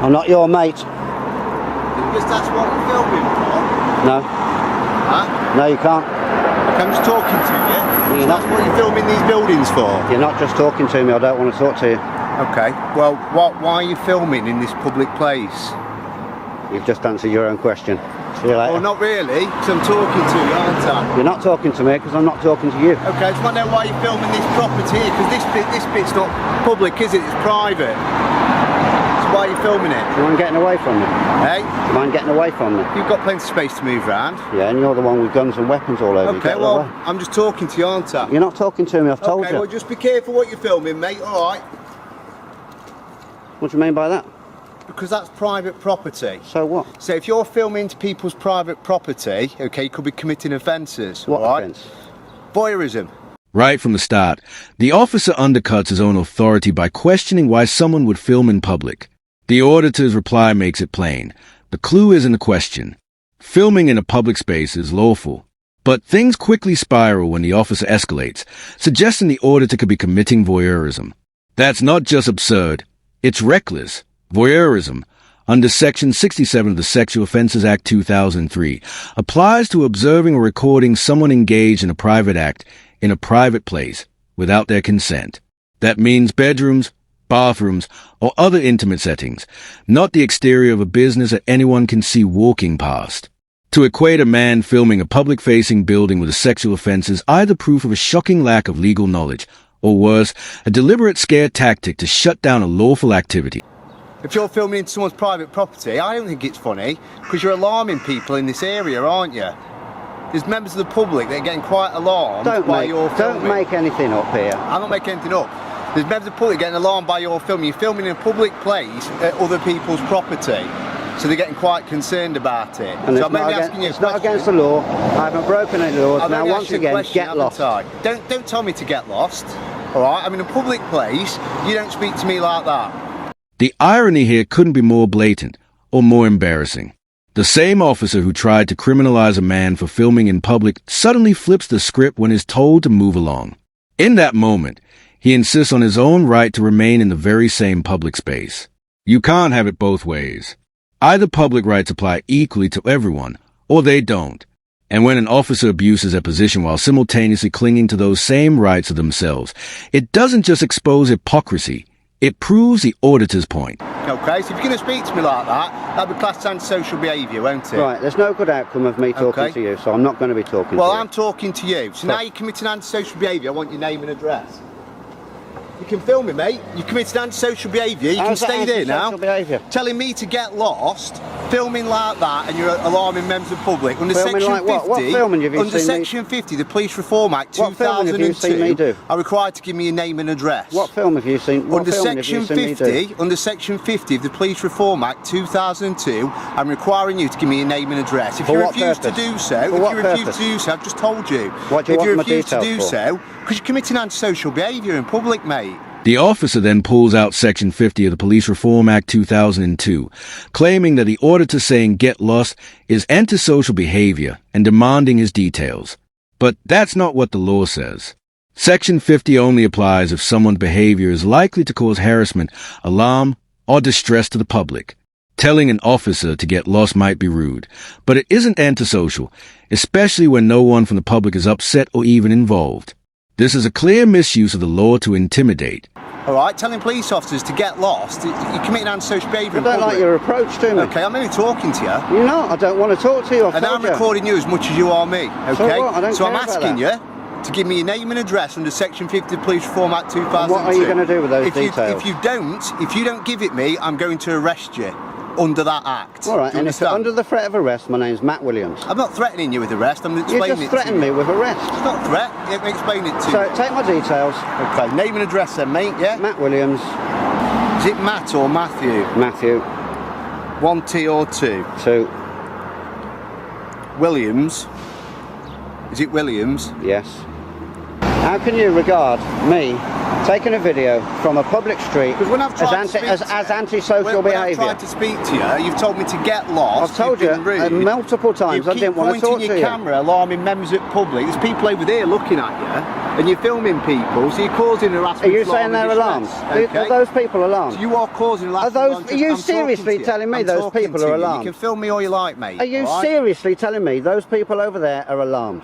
I'm not your mate. Because that's what you're filming for. No. Huh? No, you can't. I'm just talking to you. You're That's not. what you're filming these buildings for. You're not just talking to me. I don't want to talk to you. Okay. Well, why are you filming in this public place? You've just answered your own question. See you later. Well, not really, because I'm talking to you, aren't I? You're not talking to me because I'm not talking to you. Okay, I just want to know why you're filming this property here, because this bit's not public, is it? It's private. So why are you filming it? Do you mind getting away from me? Hey? Do you mind getting away from me? You've got plenty of space to move around. Yeah, and you're the one with guns and weapons all over you. Okay, Get well, away. I'm just talking to you, aren't I? You're not talking to me, I've told okay, you. well, just be careful what you're filming, mate, alright? What do you mean by that? Because that's private property. So what? So if you're filming into people's private property, okay, you could be committing offences. What right? offence? Voyeurism. Right from the start, the officer undercuts his own authority by questioning why someone would film in public. The auditor's reply makes it plain. The clue is in the question. Filming in a public space is lawful. But things quickly spiral when the officer escalates, suggesting the auditor could be committing voyeurism. That's not just absurd, it's reckless. Voyeurism, under Section 67 of the Sexual Offences Act 2003, applies to observing or recording someone engaged in a private act in a private place without their consent. That means bedrooms, bathrooms, or other intimate settings, not the exterior of a business that anyone can see walking past. To equate a man filming a public-facing building with a sexual offense is either proof of a shocking lack of legal knowledge, or worse, a deliberate scare tactic to shut down a lawful activity. If you're filming into someone's private property, I don't think it's funny, because you're alarming people in this area, aren't you? There's members of the public that are getting quite alarmed by your filming. Don't make anything up here. I'm not making anything up. There's members of the public getting alarmed by your filming. You're filming in a public place at other people's property, so they're getting quite concerned about it. And so it's, not, asking you it's not against the law. I haven't broken any laws. Now, once again, get lost. Don't tell me to get lost. All right? I'm in a public place. You don't speak to me like that. The irony here couldn't be more blatant or more embarrassing. The same officer who tried to criminalize a man for filming in public suddenly flips the script when he's told to move along. In that moment, he insists on his own right to remain in the very same public space. You can't have it both ways. Either public rights apply equally to everyone, or they don't. And when an officer abuses a position while simultaneously clinging to those same rights of themselves, it doesn't just expose hypocrisy, it proves the auditor's point. Okay, so if you're going to speak to me like that, that'll be classed as antisocial behaviour, won't it? Right, there's no good outcome of me talking to you, so I'm not going to be talking to you. Well, I'm talking to you. So now you're committing antisocial behaviour, I want your name and address. You can film me, mate. You've committed antisocial behaviour. You can stay there now. Behaviour? Telling me to get lost, filming like that, and you're alarming members of the public. Under filming Section like 50, what filming have you under seen Section 50, the Police Reform Act 2002, have you seen me do? are required to give me a name and address. What film have you seen? What Under film have you Section seen me do? 50, under Section 50 of the Police Reform Act 2002, I'm requiring you to give me a name and address. If For you what refuse purpose? to do so, For what purpose? I've just told you. What do you if you want my refuse to do details for? so, because you're committing antisocial behaviour in public, mate. The officer then pulls out Section 50 of the Police Reform Act 2002, claiming that the auditor saying get lost is antisocial behavior and demanding his details. But that's not what the law says. Section 50 only applies if someone's behavior is likely to cause harassment, alarm, or distress to the public. Telling an officer to get lost might be rude, but it isn't antisocial, especially when no one from the public is upset or even involved. This is a clear misuse of the law to intimidate. All right, telling police officers to get lost, you're committing antisocial behaviour in public. I don't like your approach to me. Okay, I'm only talking to you. You're not. I don't want to talk to you. And I'm recording you as much as you are me, okay? So what? I don't so I'm care about asking that. you to give me your name and address under Section 50 of the Police Reform Act 2002. And what are you going to do with those details? If you don't give it me, I'm going to arrest you under that act. All right, Do you and if understand? under the threat of arrest, my name's Matt Williams. I'm not threatening you with arrest, I'm explaining it to you. You just threatened me with arrest. It's not a threat, let me explain it to you. So take my details. Okay, name and address then, mate, yeah? Matt Williams. Is it Matt or Matthew? Matthew. 1 T or 2? 2. Williams. Is it Williams? Yes. How can you regard me taking a video from a public street When I've tried as antisocial when I've behaviour? tried to speak to you, you've told me to get lost. I've told you You've been rude. multiple times I didn't want to talk to you. You keep pointing your camera, alarming members of the public. There's people over there looking at you. and you're filming people, so you're causing harassment. Are you saying they're alarmed? Okay. Are those people alarmed? So you are causing harassment. Are you seriously telling me those people are alarmed? You can film me all you like, mate. Are you seriously telling me those people over there are alarmed?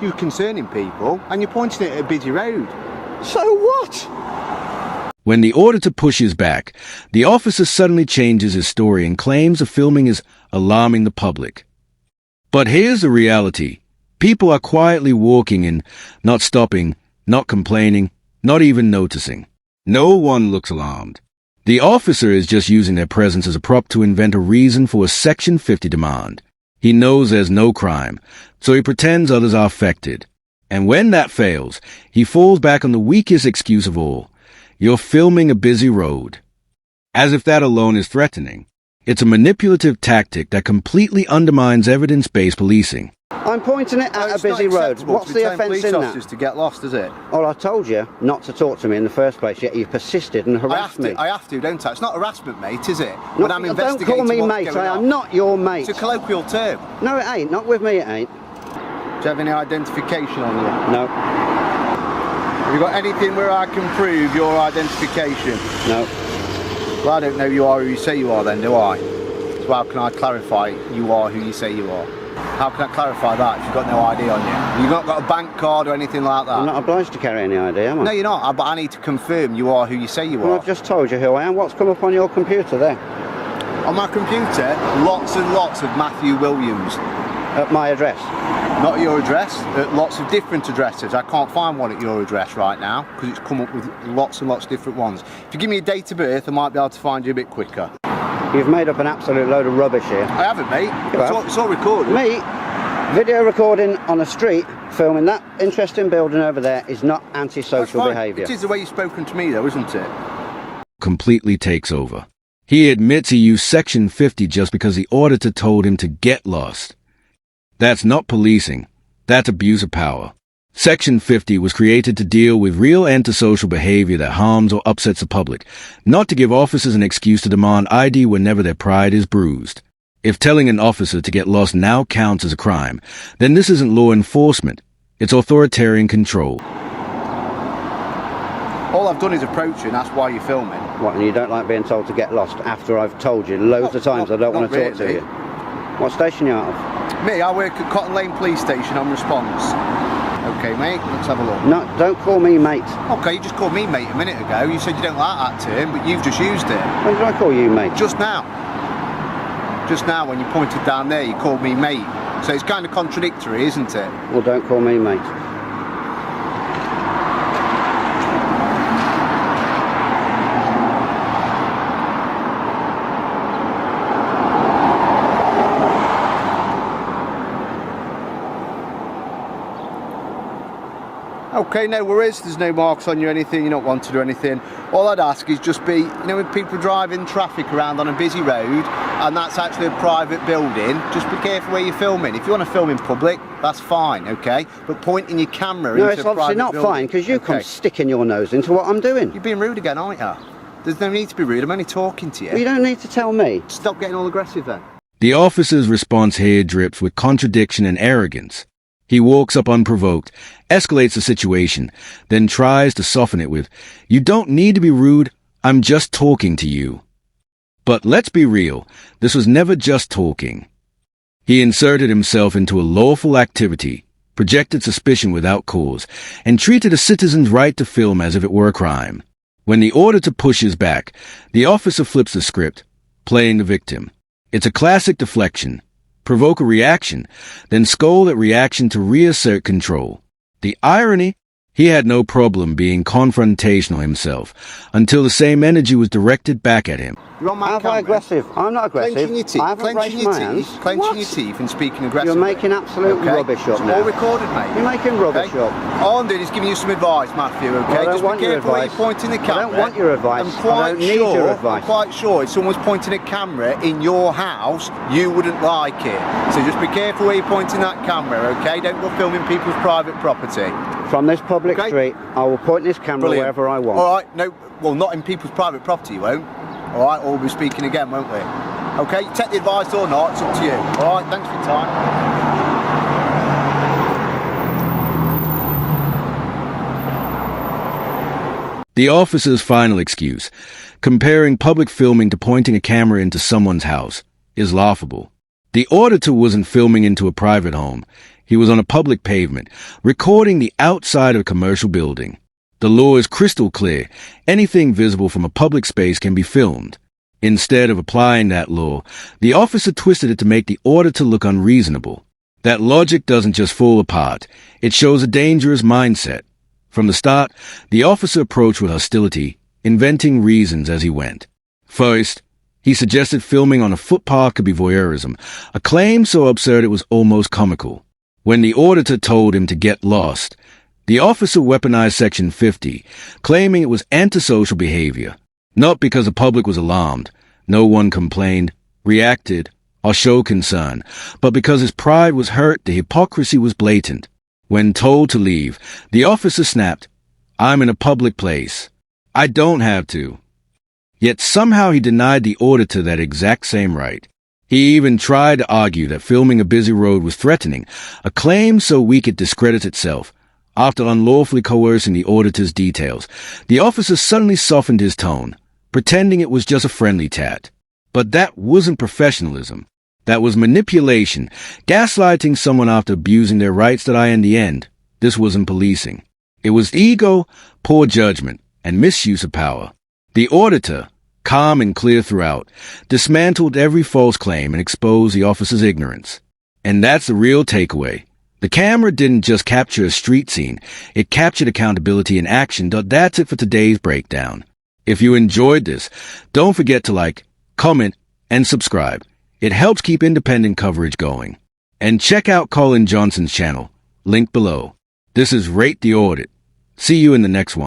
You're concerning people, and you're pointing it at a busy road. So what? When the auditor pushes back, the officer suddenly changes his story and claims the filming is alarming the public. But here's the reality. People are quietly walking in, not stopping, not complaining, not even noticing. No one looks alarmed. The officer is just using their presence as a prop to invent a reason for a Section 50 demand. He knows there's no crime, so he pretends others are affected. And when that fails, he falls back on the weakest excuse of all. You're filming a busy road. As if that alone is threatening. It's a manipulative tactic that completely undermines evidence-based policing. I'm pointing it at a busy road. What's the offence in that? To get lost, is it? Well, I told you not to talk to me in the first place, yet you persisted and harassed me. I have to, don't I? It's not harassment, mate, is it? When I'm investigating. Don't call me mate, I am not your mate. It's a colloquial term. No, it ain't. Not with me, it ain't. Do you have any identification on you? No. Have you got anything where I can prove your identification? No. Well, I don't know you are who you say you are then, do I? So how can I clarify you are who you say you are? How can I clarify that if you've got no ID on you? You've not got a bank card or anything like that? I'm not obliged to carry any ID, am I? No, you're not, but I need to confirm you are who you say you are. Well, I've just told you who I am. What's come up on your computer there? On my computer, lots and lots of Matthew Williams. At my address? Not at your address, at lots of different addresses. I can't find one at your address right now because it's come up with lots and lots of different ones. If you give me a date of birth, I might be able to find you a bit quicker. You've made up an absolute load of rubbish here. I haven't, mate. It's all recorded. Me, video recording on a street, filming that interesting building over there is not antisocial behaviour. It is the way you've spoken to me though, isn't it? Completely takes over. He admits he used Section 50 just because the auditor told him to get lost. That's not policing. That's abuse of power. Section 50 was created to deal with real antisocial behavior that harms or upsets the public, not to give officers an excuse to demand ID whenever their pride is bruised. If telling an officer to get lost now counts as a crime, then this isn't law enforcement. It's authoritarian control. All I've done is approach you, and that's why you're filming. What, and you don't like being told to get lost after I've told you loads of times I don't want to talk to you? What station are you out of? Me, I work at Cotton Lane Police Station on response. Okay, mate, let's have a look. No, don't call me mate. Okay, you just called me mate a minute ago. You said you don't like that term, but you've just used it. When did I call you mate? Just now. Just now, when you pointed down there, you called me mate. So it's kind of contradictory, isn't it? Well, don't call me mate. Okay, no worries, there's no marks on you or anything, you're not wanted or anything. All I'd ask is just be, you know, when people are driving traffic around on a busy road and that's actually a private building, just be careful where you're filming. If you want to film in public, that's fine, okay? But pointing your camera into a private building... No, it's obviously not fine, because you come sticking your nose into what I'm doing. You're being rude again, aren't you? There's no need to be rude, I'm only talking to you. Well, you don't need to tell me. Stop getting all aggressive then. The officer's response here drips with contradiction and arrogance. He walks up unprovoked, escalates the situation, then tries to soften it with, "You don't need to be rude, I'm just talking to you." But let's be real, this was never just talking. He inserted himself into a lawful activity, projected suspicion without cause, and treated a citizen's right to film as if it were a crime. When the auditor pushes back, the officer flips the script, playing the victim. It's a classic deflection. Provoke a reaction, then scold at reaction to reassert control. The irony? He had no problem being confrontational himself, until the same energy was directed back at him. You're on my Am I aggressive? I'm not aggressive. Clenching your teeth, I haven't raised my hands. Clenching your teeth and speaking aggressively. You're making absolute rubbish up now. It's all recorded, mate. You're making rubbish up. All I'm doing is giving you some advice, Matthew, okay? Well, I don't just want be your careful where advice. you're pointing the camera. I don't want your advice. I don't need your advice. I'm quite sure if someone's pointing a camera in your house, you wouldn't like it. So just be careful where you're pointing that camera, okay? Don't go filming people's private property. From this public street, I will point this camera wherever I want. All right, no, well, not in people's private property, you won't. All right, or we'll be speaking again, won't we? Okay, take the advice or not, it's up to you. All right, thanks for your time. The officer's final excuse, comparing public filming to pointing a camera into someone's house, is laughable. The auditor wasn't filming into a private home. He was on a public pavement, recording the outside of a commercial building. The law is crystal clear. Anything visible from a public space can be filmed. Instead of applying that law, the officer twisted it to make the auditor look unreasonable. That logic doesn't just fall apart. It shows a dangerous mindset. From the start, the officer approached with hostility, inventing reasons as he went. First, he suggested filming on a footpath could be voyeurism, a claim so absurd it was almost comical. When the auditor told him to get lost, the officer weaponized Section 50, claiming it was antisocial behavior, not because the public was alarmed, no one complained, reacted, or showed concern, but because his pride was hurt, the hypocrisy was blatant. When told to leave, the officer snapped, "I'm in a public place. I don't have to." Yet somehow he denied the auditor that exact same right. He even tried to argue that filming a busy road was threatening, a claim so weak it discredits itself. After unlawfully coercing the auditor's details, the officer suddenly softened his tone, pretending it was just a friendly tat. But that wasn't professionalism. That was manipulation, gaslighting someone after abusing their rights that in the end, this wasn't policing. It was ego, poor judgment, and misuse of power. The auditor, calm and clear throughout, dismantled every false claim and exposed the officer's ignorance. And that's the real takeaway. The camera didn't just capture a street scene, it captured accountability in action. That's it for today's breakdown. If you enjoyed this, don't forget to like, comment, and subscribe. It helps keep independent coverage going. And check out Colin Johnson's channel, link below. This is Rate the Audit. See you in the next one.